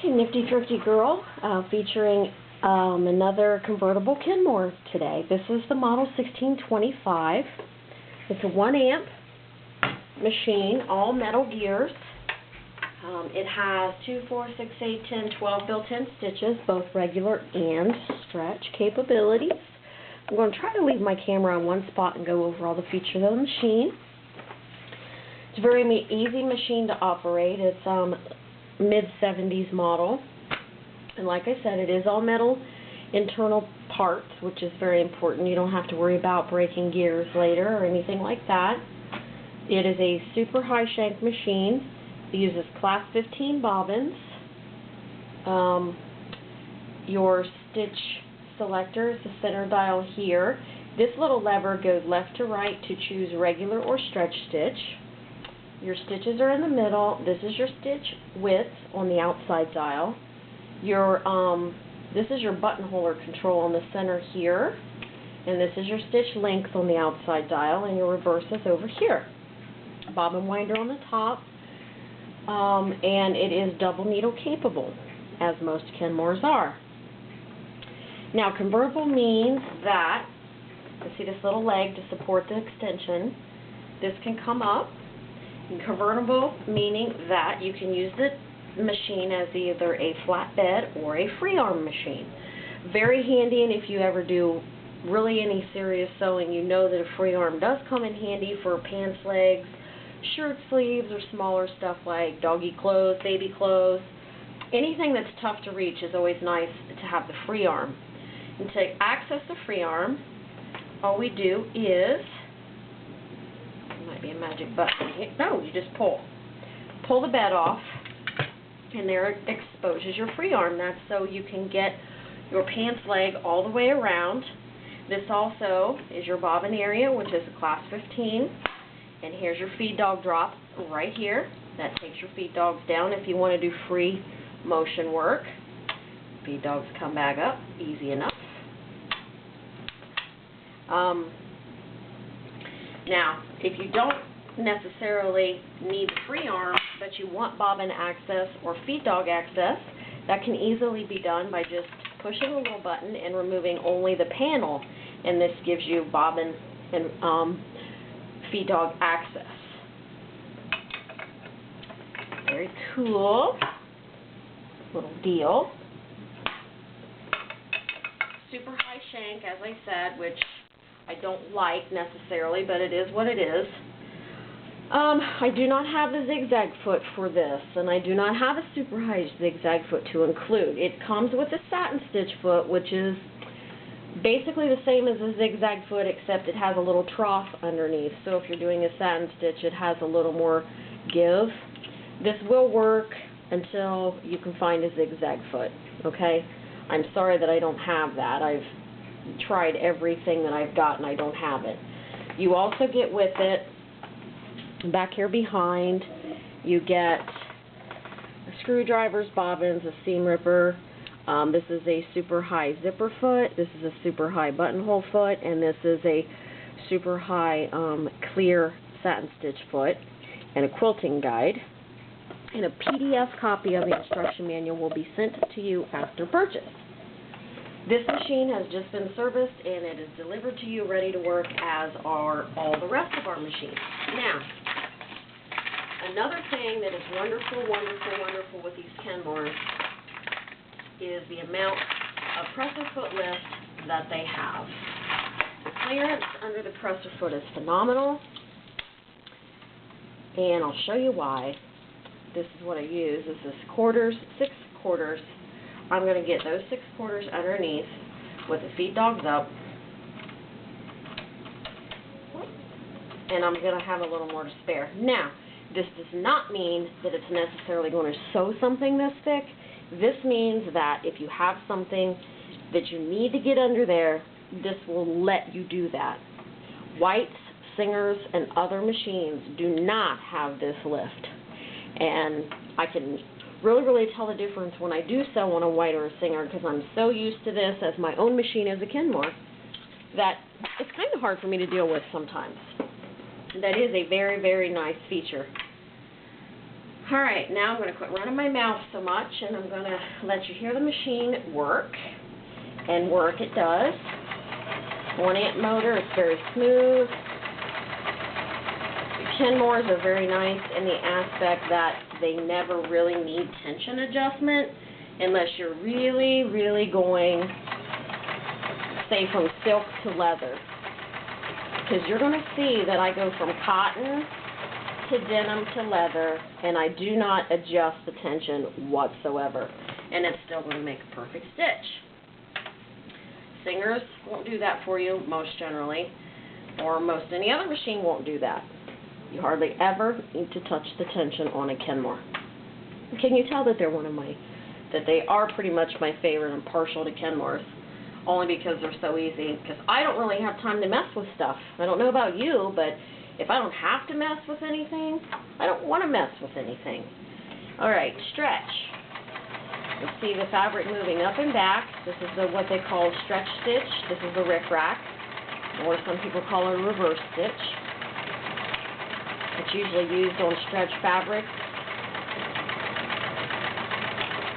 Okay, Nifty Thrifty Girl, featuring another convertible Kenmore today. This is the model 1625. It's a 1 amp machine, all metal gears. It has 2, 4, 6, 8, 10, 12 built-in stitches, both regular and stretch capabilities. I'm going to try to leave my camera on one spot and go over all the features of the machine. It's a very easy machine to operate. It's mid-70s model, and like I said, it is all metal internal parts, which is very important. You don't have to worry about breaking gears later or anything like that. It is a super high shank machine. It uses class 15 bobbins. Your stitch selector is the center dial here. This little lever goes left to right to choose regular or stretch stitch. Your stitches are in the middle. This is your stitch width on the outside dial. This is your buttonhole control on the center here, and this is your stitch length on the outside dial, and your reverse is over here. Bobbin winder on the top, and it is double needle capable, as most Kenmores are. Now, convertible means that, you see this little leg to support the extension, this can come up. And convertible meaning that you can use the machine as either a flatbed or a free arm machine. Very handy, and if you ever do really any serious sewing, you know that a free arm does come in handy for pants legs, shirt sleeves, or smaller stuff like doggy clothes, baby clothes. Anything that's tough to reach is always nice to have the free arm. And to access the free arm, all we do is, might be a magic button. No, you just pull the bed off, and there it exposes your free arm. That's so you can get your pants leg all the way around. This also is your bobbin area, which is a class 15, and here's your feed dog drop right here. That takes your feed dogs down if you want to do free motion work. Feed dogs come back up, easy enough. Now, if you don't necessarily need the free arm, but you want bobbin access or feed dog access, that can easily be done by just pushing a little button and removing only the panel, and this gives you bobbin and feed dog access. Very cool little deal. Super high shank, as I said, which I don't like necessarily, but it is what it is. I do not have the zigzag foot for this, and I do not have a super high zigzag foot to include. It comes with a satin stitch foot, which is basically the same as a zigzag foot, except it has a little trough underneath. So if you're doing a satin stitch, it has a little more give. This will work until you can find a zigzag foot, okay? I'm sorry that I don't have that. I've tried everything that I've got and I don't have it. You also get with it, back here behind, you get screwdrivers, bobbins, a seam ripper. This is a super high zipper foot, this is a super high buttonhole foot, and this is a super high clear satin stitch foot, and a quilting guide. And a PDF copy of the instruction manual will be sent to you after purchase. This machine has just been serviced, and it is delivered to you ready to work, as are all the rest of our machines. Now, another thing that is wonderful, wonderful, wonderful with these Kenmores is the amount of presser foot lift that they have. The clearance under the presser foot is phenomenal, and I'll show you why. This is what I use. This is quarters, 6 quarters. I'm going to get those 6 quarters underneath with the feed dogs up, and I'm going to have a little more to spare. Now, this does not mean that it's necessarily going to sew something this thick. This means that if you have something that you need to get under there, this will let you do that. Whites, Singers, and other machines do not have this lift, and I can really tell the difference when I do sew on a white or a Singer, because I'm so used to this as my own machine as a Kenmore that it's kind of hard for me to deal with sometimes. That is a very nice feature. Alright, now I'm going to quit running my mouth so much, and I'm going to let you hear the machine work. And work it does. 1 amp motor, it's very smooth. Kenmores are very nice in the aspect that they never really need tension adjustment unless you're really, really going, say, from silk to leather. Because you're going to see that I go from cotton to denim to leather, and I do not adjust the tension whatsoever. And it's still going to make a perfect stitch. Singers won't do that for you, most generally, or most any other machine won't do that. You hardly ever need to touch the tension on a Kenmore. Can you tell that they're that they are pretty much my favorite? I'm partial to Kenmores, only because they're so easy. Because I don't really have time to mess with stuff. I don't know about you, but if I don't have to mess with anything, I don't want to mess with anything. All right, stretch. You see the fabric moving up and back. This is what they call stretch stitch. This is the rick-rack, or some people call it a reverse stitch. It's usually used on stretch fabric.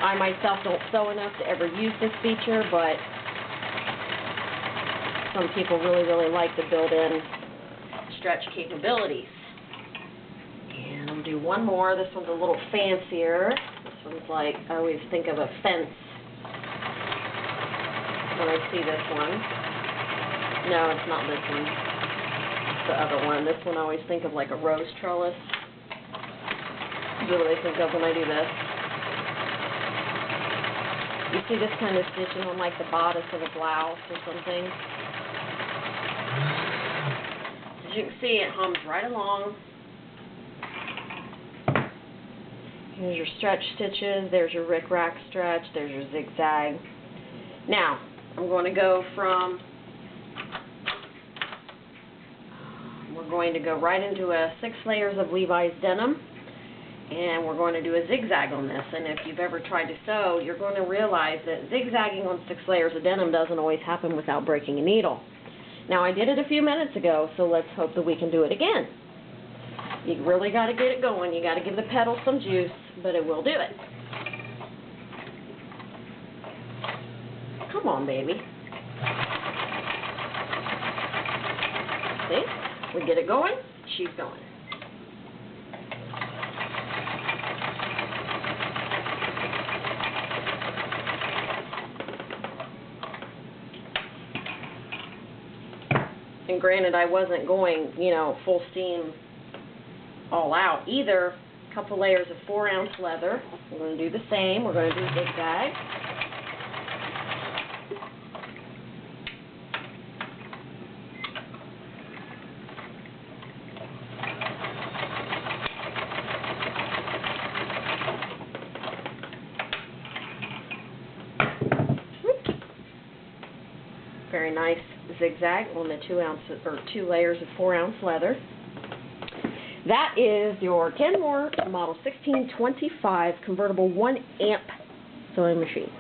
I myself don't sew enough to ever use this feature, but some people really, really like the built-in stretch capabilities. And I'll do one more. This one's a little fancier. This one's like, I always think of a fence when I see this one. No, it's not this one. It's the other one. This one I always think of like a rose trellis. That's what I think of when I do this. You see this kind of stitching on like the bodice of a blouse or something. As you can see, it hums right along. Here's your stretch stitches. There's your rick-rack stretch. There's your zigzag. Now, I'm going to go from, we're going to go right into a 6 layers of Levi's denim. And we're going to do a zigzag on this. And if you've ever tried to sew, you're going to realize that zigzagging on 6 layers of denim doesn't always happen without breaking a needle. Now, I did it a few minutes ago, so let's hope that we can do it again. You really got to get it going. You got to give the pedal some juice, but it will do it. Come on, baby. See? We get it going, she's going. And granted, I wasn't going, full steam all out either. A couple layers of 4-ounce leather. We're going to do the same. We're going to do zigzag. Very nice zigzag on the 2 layers of 4-ounce leather. That is your Kenmore model 1625 convertible 1 amp sewing machine.